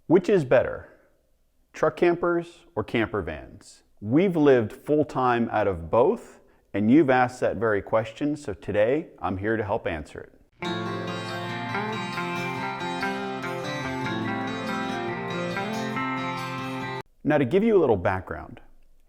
Which is better, truck campers or camper vans? We've lived full-time out of both, and you've asked that very question, so today I'm here to help answer it. Now, to give you a little background,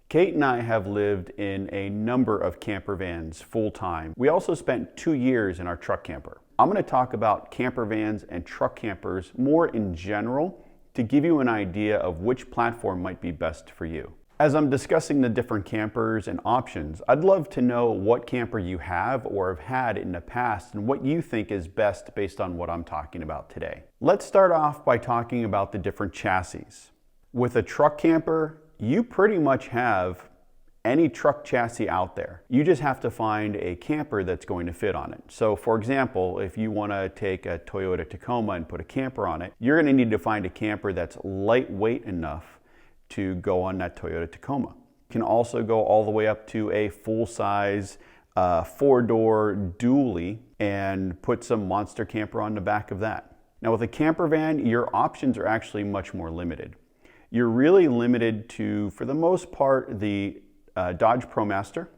Kate and I have lived in a number of camper vans full-time. We also spent 2 years in our truck camper. I'm going to talk about camper vans and truck campers more in general to give you an idea of which platform might be best for you. As I'm discussing the different campers and options, I'd love to know what camper you have or have had in the past and what you think is best based on what I'm talking about today. Let's start off by talking about the different chassis. With a truck camper, you pretty much have any truck chassis out there. You just have to find a camper that's going to fit on it. So for example, if you want to take a Toyota Tacoma and put a camper on it, you're going to need to find a camper that's lightweight enough to go on that Toyota Tacoma. You can also go all the way up to a full-size 4-door dually and put some monster camper on the back of that. Now with a camper van, your options are actually much more limited. You're really limited to, for the most part, the Dodge ProMaster,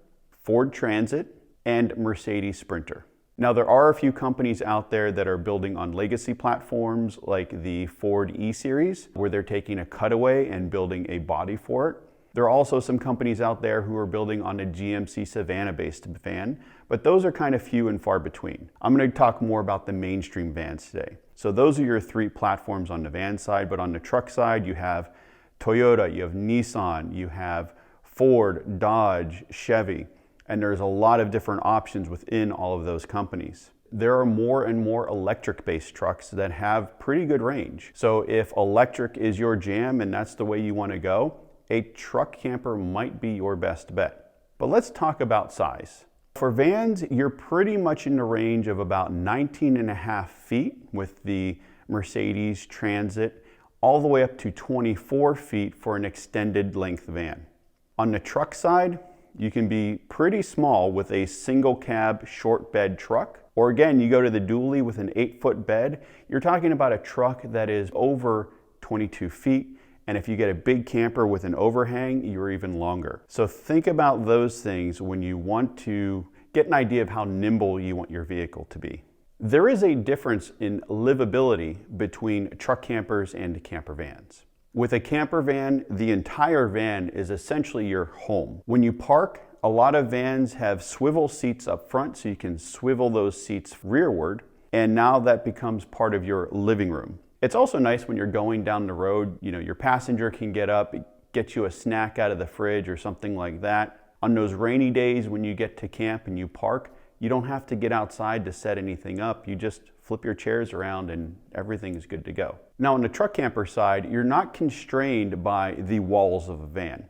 Ford Transit, and Mercedes Sprinter. Now there are a few companies out there that are building on legacy platforms like the Ford E-Series, where they're taking a cutaway and building a body for it. There are also some companies out there who are building on a GMC Savannah-based van, but those are kind of few and far between. I'm going to talk more about the mainstream vans today. So those are your 3 platforms on the van side, but on the truck side, you have Toyota, you have Nissan, you have Ford, Dodge, Chevy, and there's a lot of different options within all of those companies. There are more and more electric-based trucks that have pretty good range. So if electric is your jam and that's the way you want to go, a truck camper might be your best bet. But let's talk about size. For vans, you're pretty much in the range of about 19.5 feet with the Mercedes Transit, all the way up to 24 feet for an extended length van. On the truck side, you can be pretty small with a single cab short bed truck. Or again, you go to the dually with an 8-foot bed, you're talking about a truck that is over 22 feet. And if you get a big camper with an overhang, you're even longer. So think about those things when you want to get an idea of how nimble you want your vehicle to be. There is a difference in livability between truck campers and camper vans. With a camper van, the entire van is essentially your home. When you park, a lot of vans have swivel seats up front, so you can swivel those seats rearward, and now that becomes part of your living room. It's also nice when you're going down the road, your passenger can get up, get you a snack out of the fridge or something like that. On those rainy days when you get to camp and you park, you don't have to get outside to set anything up. You just flip your chairs around and everything is good to go. Now on the truck camper side, you're not constrained by the walls of a van.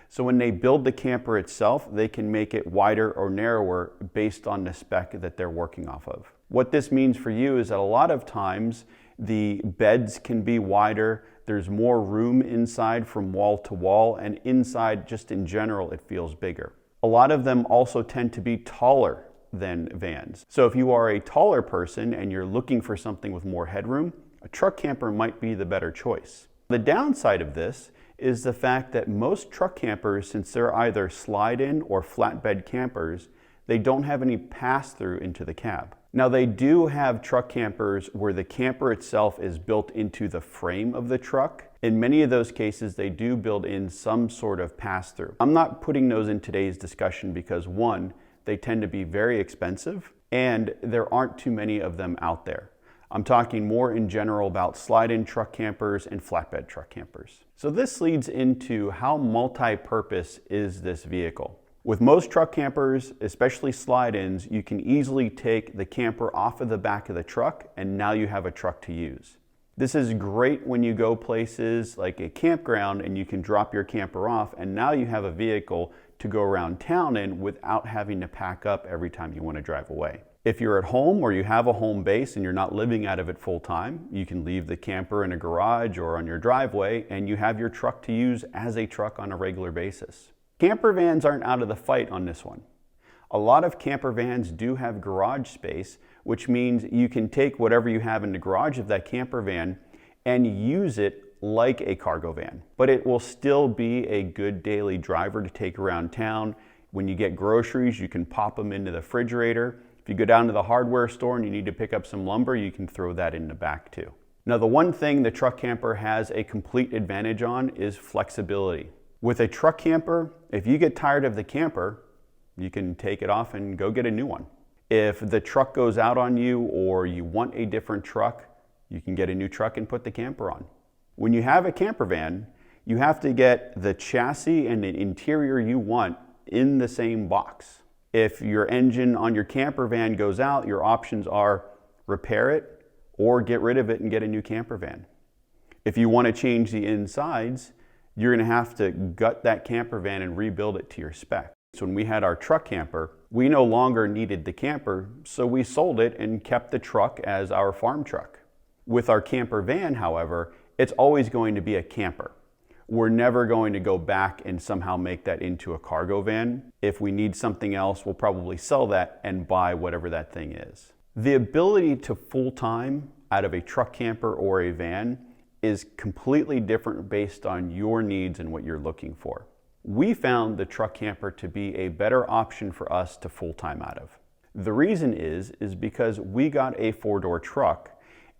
So when they build the camper itself, they can make it wider or narrower based on the spec that they're working off of. What this means for you is that a lot of times the beds can be wider, there's more room inside from wall to wall, and inside just in general it feels bigger. A lot of them also tend to be taller than vans. So if you are a taller person and you're looking for something with more headroom, a truck camper might be the better choice. The downside of this is the fact that most truck campers, since they're either slide-in or flatbed campers, they don't have any pass-through into the cab. Now they do have truck campers where the camper itself is built into the frame of the truck. In many of those cases, they do build in some sort of pass-through. I'm not putting those in today's discussion because one, they tend to be very expensive and there aren't too many of them out there. I'm talking more in general about slide-in truck campers and flatbed truck campers. So this leads into how multi-purpose is this vehicle. With most truck campers, especially slide-ins, you can easily take the camper off of the back of the truck and now you have a truck to use. This is great when you go places like a campground and you can drop your camper off and now you have a vehicle to go around town in without having to pack up every time you want to drive away. If you're at home or you have a home base and you're not living out of it full time, you can leave the camper in a garage or on your driveway and you have your truck to use as a truck on a regular basis. Camper vans aren't out of the fight on this one. A lot of camper vans do have garage space, which means you can take whatever you have in the garage of that camper van and use it like a cargo van, but it will still be a good daily driver to take around town. When you get groceries, you can pop them into the refrigerator. If you go down to the hardware store and you need to pick up some lumber, you can throw that in the back too. Now, the one thing the truck camper has a complete advantage on is flexibility. With a truck camper, if you get tired of the camper, you can take it off and go get a new one. If the truck goes out on you or you want a different truck, you can get a new truck and put the camper on. When you have a camper van, you have to get the chassis and the interior you want in the same box. If your engine on your camper van goes out, your options are repair it or get rid of it and get a new camper van. If you want to change the insides, you're going to have to gut that camper van and rebuild it to your spec. So when we had our truck camper, we no longer needed the camper, so we sold it and kept the truck as our farm truck. With our camper van, however, it's always going to be a camper. We're never going to go back and somehow make that into a cargo van. If we need something else, we'll probably sell that and buy whatever that thing is. The ability to full-time out of a truck camper or a van is completely different based on your needs and what you're looking for. We found the truck camper to be a better option for us to full-time out of. The reason is because we got a 4-door truck,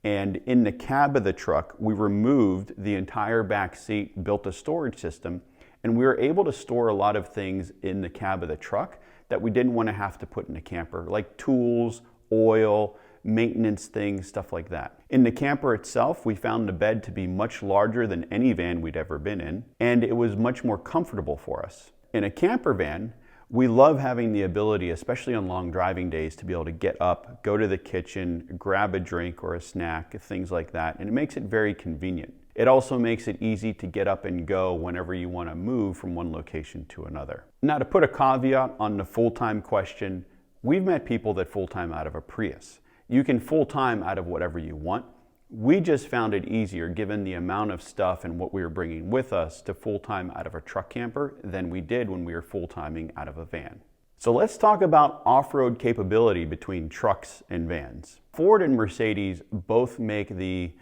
and in the cab of the truck, we removed the entire back seat, built a storage system, and we were able to store a lot of things in the cab of the truck that we didn't want to have to put in a camper, like tools, oil, maintenance things, stuff like that. In the camper itself, we found the bed to be much larger than any van we'd ever been in, and it was much more comfortable for us. In a camper van, we love having the ability, especially on long driving days, to be able to get up, go to the kitchen, grab a drink or a snack, things like that, and it makes it very convenient. It also makes it easy to get up and go whenever you want to move from one location to another. Now, to put a caveat on the full-time question, we've met people that full-time out of a Prius. You can full-time out of whatever you want. We just found it easier, given the amount of stuff and what we were bringing with us, to full-time out of a truck camper than we did when we were full-timing out of a van. So let's talk about off-road capability between trucks and vans. Ford and Mercedes both make the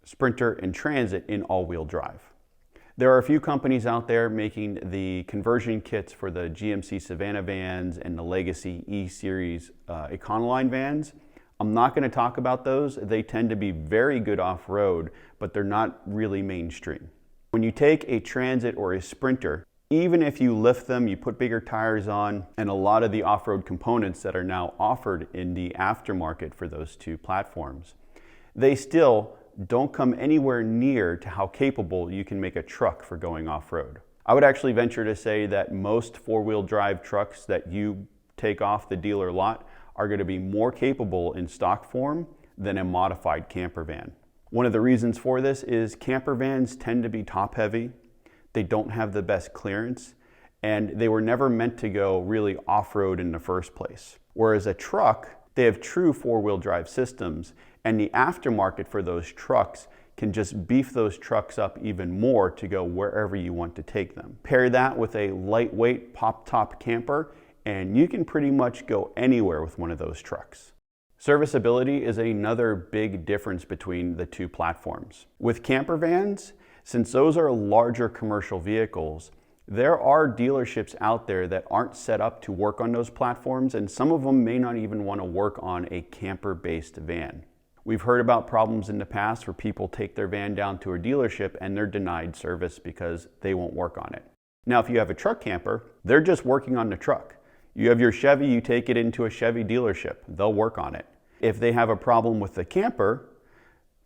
Sprinter and Transit in all-wheel drive. There are a few companies out there making the conversion kits for the GMC Savannah vans and the Legacy E-Series Econoline vans. I'm not going to talk about those. They tend to be very good off-road, but they're not really mainstream. When you take a Transit or a Sprinter, even if you lift them, you put bigger tires on, and a lot of the off-road components that are now offered in the aftermarket for those two platforms, they still don't come anywhere near to how capable you can make a truck for going off-road. I would actually venture to say that most four-wheel drive trucks that you take off the dealer lot are going to be more capable in stock form than a modified camper van. One of the reasons for this is camper vans tend to be top heavy, they don't have the best clearance, and they were never meant to go really off-road in the first place. Whereas a truck, they have true four-wheel drive systems, and the aftermarket for those trucks can just beef those trucks up even more to go wherever you want to take them. Pair that with a lightweight pop-top camper, and you can pretty much go anywhere with one of those trucks. Serviceability is another big difference between the two platforms. With camper vans, since those are larger commercial vehicles, there are dealerships out there that aren't set up to work on those platforms, and some of them may not even want to work on a camper-based van. We've heard about problems in the past where people take their van down to a dealership and they're denied service because they won't work on it. Now, if you have a truck camper, they're just working on the truck. You have your Chevy, you take it into a Chevy dealership, they'll work on it. If they have a problem with the camper,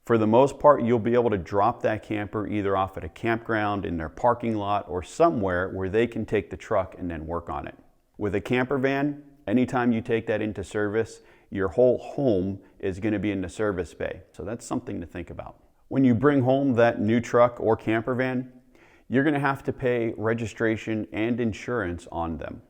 for the most part, you'll be able to drop that camper either off at a campground, in their parking lot, or somewhere where they can take the truck and then work on it. With a camper van, anytime you take that into service, your whole home is going to be in the service bay. So that's something to think about. When you bring home that new truck or camper van, you're going to have to pay registration and insurance on them.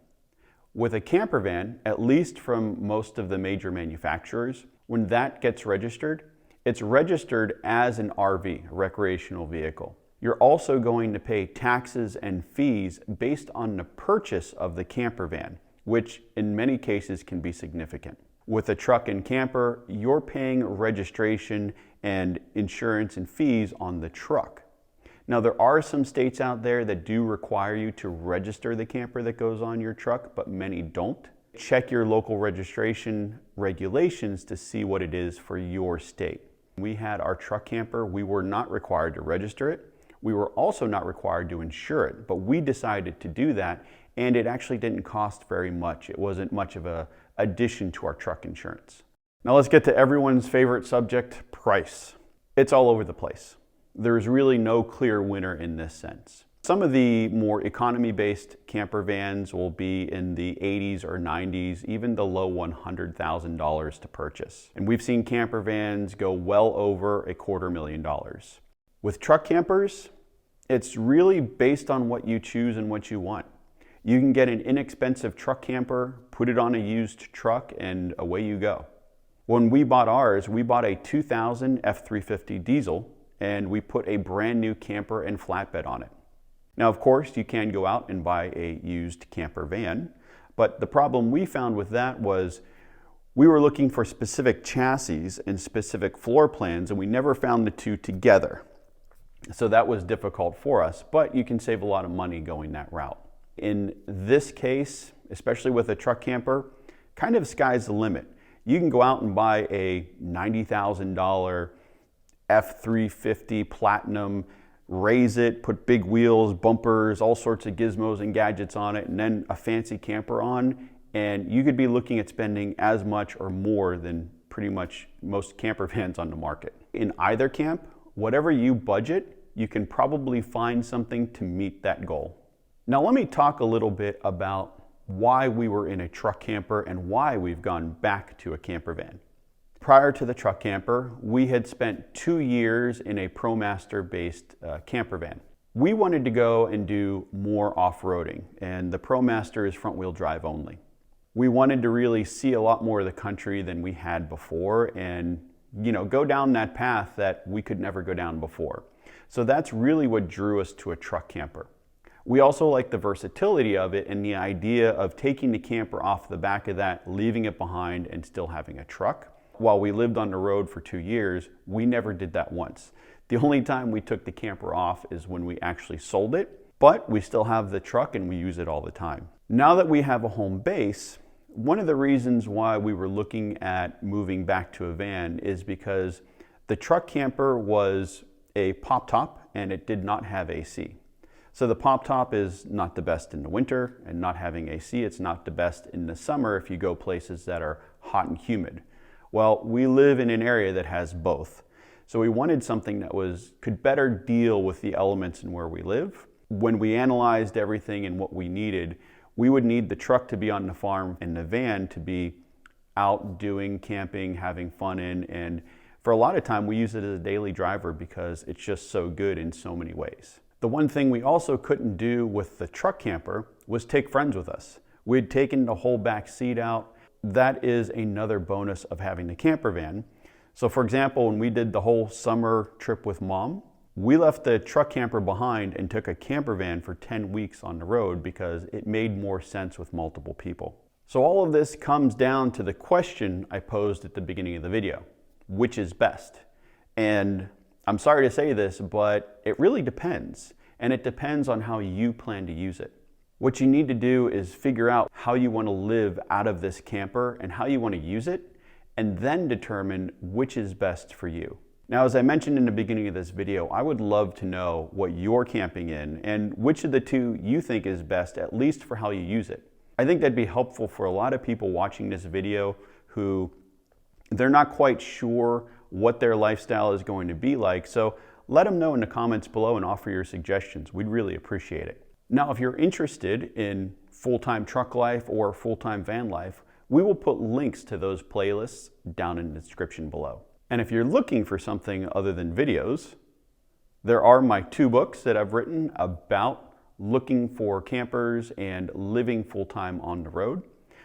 With a camper van, at least from most of the major manufacturers, when that gets registered, it's registered as an RV, a recreational vehicle. You're also going to pay taxes and fees based on the purchase of the camper van, which in many cases can be significant. With a truck and camper, you're paying registration and insurance and fees on the truck. Now, there are some states out there that do require you to register the camper that goes on your truck, but many don't. Check your local registration regulations to see what it is for your state. We had our truck camper. We were not required to register it. We were also not required to insure it, but we decided to do that, and it actually didn't cost very much. It wasn't much of an addition to our truck insurance. Now let's get to everyone's favorite subject, price. It's all over the place. There's really no clear winner in this sense. Some of the more economy-based camper vans will be in the 80s or 90s, even the low $100,000 to purchase. And we've seen camper vans go well over $250,000. With truck campers, it's really based on what you choose and what you want. You can get an inexpensive truck camper, put it on a used truck, and away you go. When we bought ours, we bought a 2000 F350 diesel, and we put a brand new camper and flatbed on it. Now, of course, you can go out and buy a used camper van, but the problem we found with that was we were looking for specific chassis and specific floor plans, and we never found the two together. So that was difficult for us, but you can save a lot of money going that route. In this case, especially with a truck camper, kind of sky's the limit. You can go out and buy a $90,000 F350 Platinum, raise it, put big wheels, bumpers, all sorts of gizmos and gadgets on it, and then a fancy camper on, and you could be looking at spending as much or more than pretty much most camper vans on the market. In either camp, whatever you budget, you can probably find something to meet that goal. Now let me talk a little bit about why we were in a truck camper and why we've gone back to a camper van. Prior to the truck camper, we had spent 2 years in a ProMaster based camper van. We wanted to go and do more off-roading, and the ProMaster is front wheel drive only. We wanted to really see a lot more of the country than we had before and go down that path that we could never go down before. So that's really what drew us to a truck camper. We also like the versatility of it and the idea of taking the camper off the back of that, leaving it behind, and still having a truck. While we lived on the road for 2 years, we never did that once. The only time we took the camper off is when we actually sold it, but we still have the truck and we use it all the time. Now that we have a home base, one of the reasons why we were looking at moving back to a van is because the truck camper was a pop top and it did not have AC. So the pop top is not the best in the winter, and not having AC, it's not the best in the summer if you go places that are hot and humid. Well, we live in an area that has both. So we wanted something that could better deal with the elements in where we live. When we analyzed everything and what we needed, we would need the truck to be on the farm and the van to be out doing camping, having fun in, and for a lot of time we use it as a daily driver because it's just so good in so many ways. The one thing we also couldn't do with the truck camper was take friends with us. We'd taken the whole back seat out. That is another bonus of having the camper van. So for example, when we did the whole summer trip with Mom, we left the truck camper behind and took a camper van for 10 weeks on the road because it made more sense with multiple people. So all of this comes down to the question I posed at the beginning of the video: which is best? And I'm sorry to say this, but it really depends. And it depends on how you plan to use it. What you need to do is figure out how you want to live out of this camper and how you want to use it, and then determine which is best for you. Now, as I mentioned in the beginning of this video, I would love to know what you're camping in and which of the two you think is best, at least for how you use it. I think that'd be helpful for a lot of people watching this video who they're not quite sure what their lifestyle is going to be like. So let them know in the comments below and offer your suggestions. We'd really appreciate it. Now, if you're interested in full-time truck life or full-time van life, we will put links to those playlists down in the description below. And if you're looking for something other than videos, there are my 2 books that I've written about looking for campers and living full-time on the road.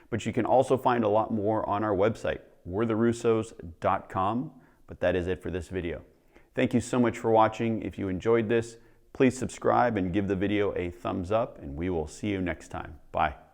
But you can also find a lot more on our website, we'retherussos.com. But that is it for this video. Thank you so much for watching. If you enjoyed this, please subscribe and give the video a thumbs up, and we will see you next time. Bye.